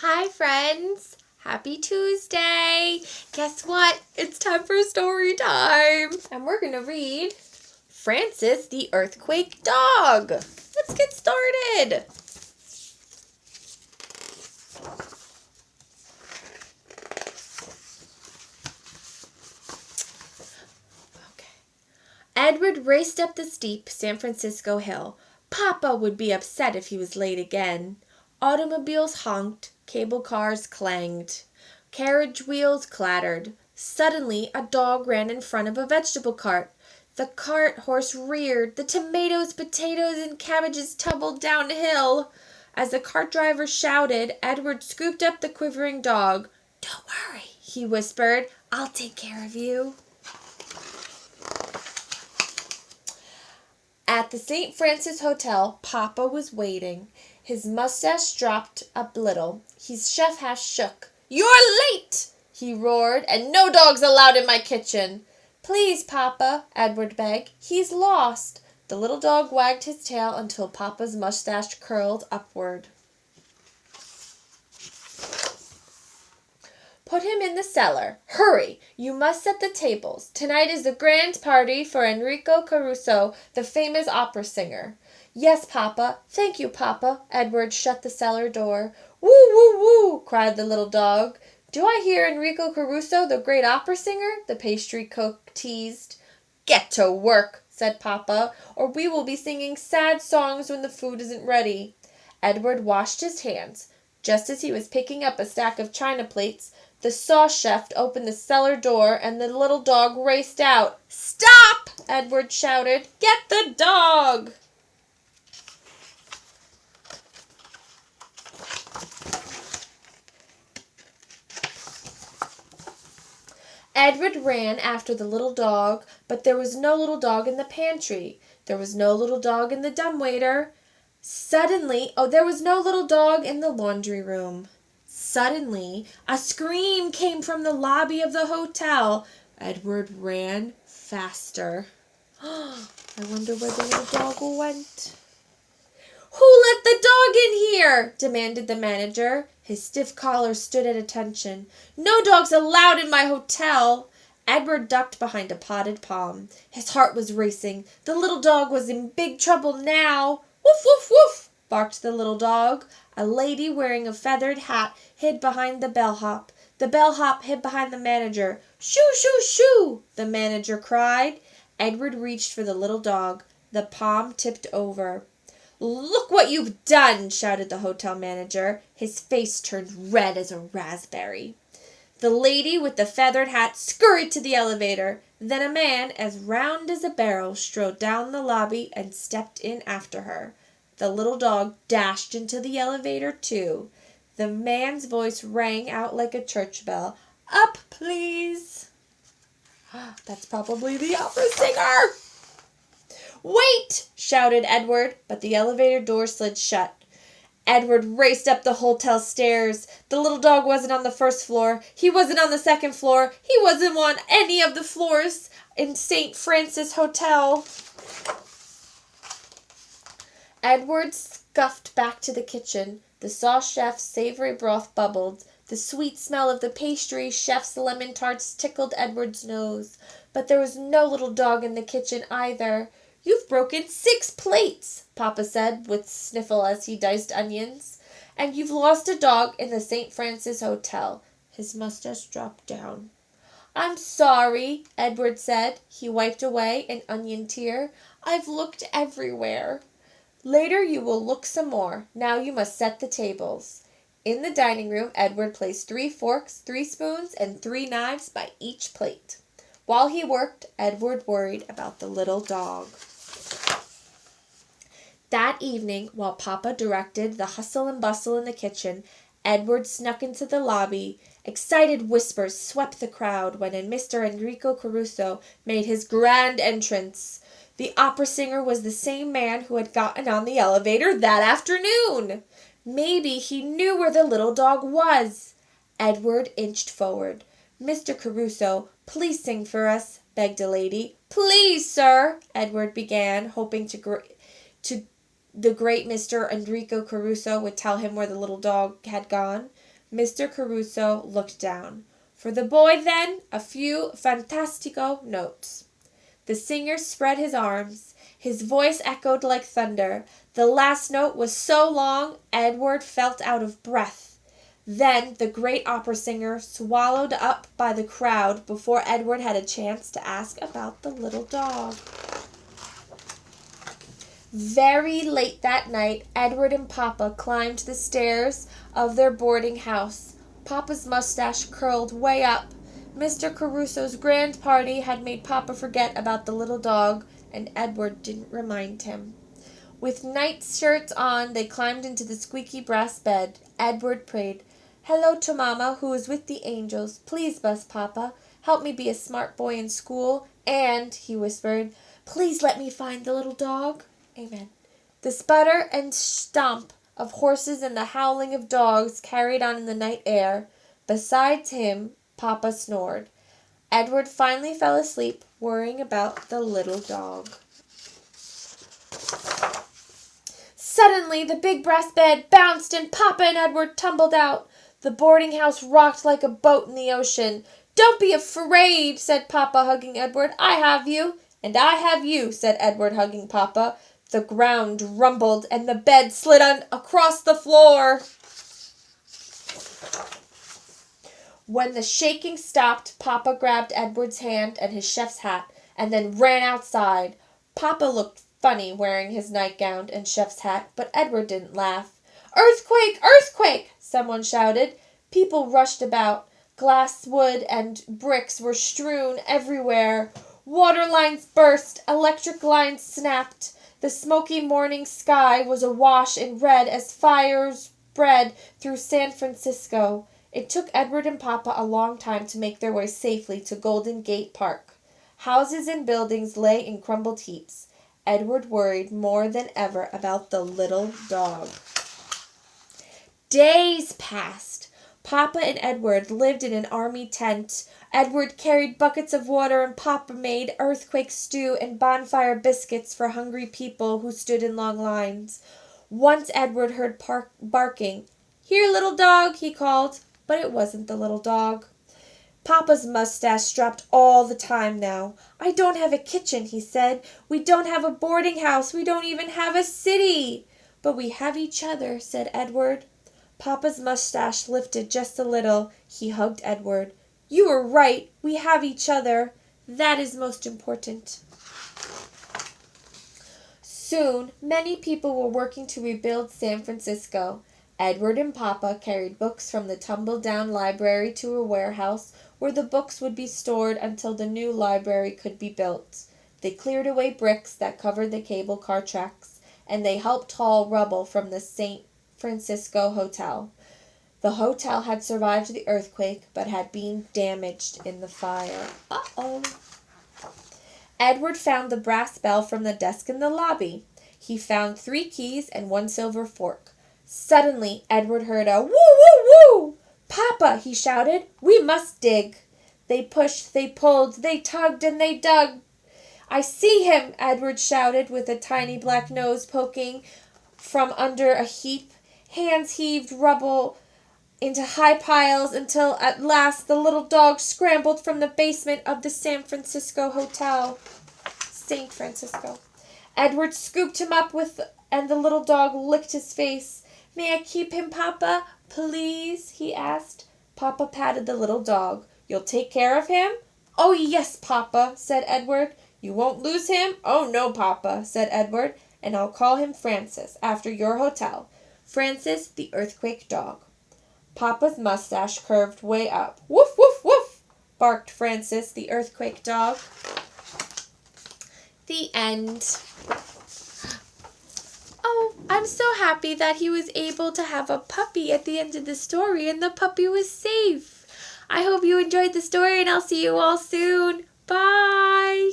Hi, friends. Happy Tuesday. Guess what? It's time for story time. And we're going to read Francis the Earthquake Dog. Let's get started. Edward raced up the steep San Francisco hill. Papa would be upset if he was late again. Automobiles honked, cable cars clanged, carriage wheels clattered. Suddenly, a dog ran in front of a vegetable cart. The cart horse reared. The tomatoes, potatoes, and cabbages tumbled downhill. As the cart driver shouted, Edward scooped up the quivering dog. "Don't worry," he whispered. "I'll take care of you." At the St. Francis Hotel, Papa was waiting. His mustache dropped a little. His chef hat shook. "You're late!" he roared, "and no dogs allowed in my kitchen." "Please, Papa," Edward begged. "He's lost." The little dog wagged his tail until Papa's mustache curled upward. "Put him in the cellar. Hurry! You must set the tables. Tonight is the grand party for Enrico Caruso, the famous opera singer." "Yes, Papa. Thank you, Papa." Edward shut the cellar door. "Woo, woo, woo!" cried the little dog. "Do I hear Enrico Caruso, the great opera singer?" the pastry cook teased. "Get to work," said Papa, "or we will be singing sad songs when the food isn't ready." Edward washed his hands. Just as he was picking up a stack of china plates, the sauce chef opened the cellar door and the little dog raced out. "Stop!" Edward shouted. "Get the dog!" Edward ran after the little dog, but there was no little dog in the pantry. There was no little dog in the dumbwaiter. There was no little dog in the laundry room. Suddenly, a scream came from the lobby of the hotel. Edward ran faster. I wonder where the little dog went. "Who let the dog in here?" demanded the manager. His stiff collar stood at attention. "No dogs allowed in my hotel." Edward ducked behind a potted palm. His heart was racing. The little dog was in big trouble now. "Woof, woof, woof!" barked the little dog. A lady wearing a feathered hat hid behind the bellhop. The bellhop hid behind the manager. "Shoo, shoo, shoo!" the manager cried. Edward reached for the little dog. The palm tipped over. "Look what you've done!" shouted the hotel manager. His face turned red as a raspberry. The lady with the feathered hat scurried to the elevator. Then a man as round as a barrel strode down the lobby and stepped in after her. The little dog dashed into the elevator too. The man's voice rang out like a church bell. "Up, please." That's probably the opera singer. "Wait!" shouted Edward, but the elevator door slid shut. Edward raced up the hotel stairs. The little dog wasn't on the first floor. He wasn't on the second floor. He wasn't on any of the floors in St. Francis Hotel. Edward scuffed back to the kitchen. The sauce chef's savory broth bubbled. The sweet smell of the pastry chef's lemon tarts tickled Edward's nose. But there was no little dog in the kitchen either. "You've broken 6 plates," Papa said with a sniffle as he diced onions. "And you've lost a dog in the St. Francis Hotel." His mustache dropped down. "I'm sorry," Edward said. He wiped away an onion tear. "I've looked everywhere." "Later you will look some more. Now you must set the tables." In the dining room, Edward placed 3 forks, 3 spoons, and 3 knives by each plate. While he worked, Edward worried about the little dog. That evening, while Papa directed the hustle and bustle in the kitchen, Edward snuck into the lobby. Excited whispers swept the crowd when Mr. Enrico Caruso made his grand entrance. The opera singer was the same man who had gotten on the elevator that afternoon. Maybe he knew where the little dog was. Edward inched forward. "Mr. Caruso, please sing for us," begged a lady. "Please, sir," Edward began, hoping the great Mr. Enrico Caruso would tell him where the little dog had gone. Mr. Caruso looked down. For the boy, then, a few fantastico notes. The singer spread his arms. His voice echoed like thunder. The last note was so long, Edward felt out of breath. Then the great opera singer swallowed up by the crowd before Edward had a chance to ask about the little dog. Very late that night, Edward and Papa climbed the stairs of their boarding house. Papa's mustache curled way up. Mr. Caruso's grand party had made Papa forget about the little dog, and Edward didn't remind him. With night shirts on, they climbed into the squeaky brass bed. Edward prayed, "Hello to Mama, who is with the angels. Please, bless Papa. Help me be a smart boy in school. And," he whispered, "please let me find the little dog." Amen. The sputter and stomp of horses and the howling of dogs carried on in the night air. Besides him, Papa snored. Edward finally fell asleep, worrying about the little dog. Suddenly, the big brass bed bounced and Papa and Edward tumbled out. The boarding house rocked like a boat in the ocean. "Don't be afraid," said Papa, hugging Edward. "I have you." "And I have you," said Edward, hugging Papa. The ground rumbled and the bed slid across the floor. When the shaking stopped, Papa grabbed Edward's hand and his chef's hat and then ran outside. Papa looked funny wearing his nightgown and chef's hat, but Edward didn't laugh. "Earthquake! Earthquake!" someone shouted. People rushed about. Glass, wood, and bricks were strewn everywhere. Water lines burst. Electric lines snapped. The smoky morning sky was awash in red as fires spread through San Francisco. It took Edward and Papa a long time to make their way safely to Golden Gate Park. Houses and buildings lay in crumbled heaps. Edward worried more than ever about the little dog. Days passed. Papa and Edward lived in an army tent. Edward carried buckets of water and Papa made earthquake stew and bonfire biscuits for hungry people who stood in long lines. Once Edward heard barking. "Here, little dog," he called, but it wasn't the little dog. Papa's mustache dropped all the time now. "I don't have a kitchen," he said. "We don't have a boarding house. We don't even have a city." "But we have each other," said Edward. Papa's mustache lifted just a little. He hugged Edward. "You were right. We have each other. That is most important." Soon, many people were working to rebuild San Francisco. Edward and Papa carried books from the tumble-down library to a warehouse where the books would be stored until the new library could be built. They cleared away bricks that covered the cable car tracks, and they helped haul rubble from the St. Francisco Hotel. The hotel had survived the earthquake, but had been damaged in the fire. Uh-oh. Edward found the brass bell from the desk in the lobby. He found 3 keys and 1 silver fork. Suddenly, Edward heard a woo-woo-woo! "Papa," he shouted, "we must dig." They pushed, they pulled, they tugged, and they dug. "I see him," Edward shouted, with a tiny black nose poking from under a heap. Hands heaved rubble into high piles until at last the little dog scrambled from the basement of the San Francisco Hotel. St. Francisco. Edward scooped him up and the little dog licked his face. "May I keep him, Papa, please?" he asked. Papa patted the little dog. "You'll take care of him?" "Oh, yes, Papa," said Edward. "You won't lose him?" "Oh, no, Papa," said Edward. "And I'll call him Francis, after your hotel. Francis, the earthquake dog." Papa's mustache curved way up. "Woof, woof, woof," barked Francis, the earthquake dog. The end. Oh, I'm so happy that he was able to have a puppy at the end of the story, and the puppy was safe. I hope you enjoyed the story, and I'll see you all soon. Bye!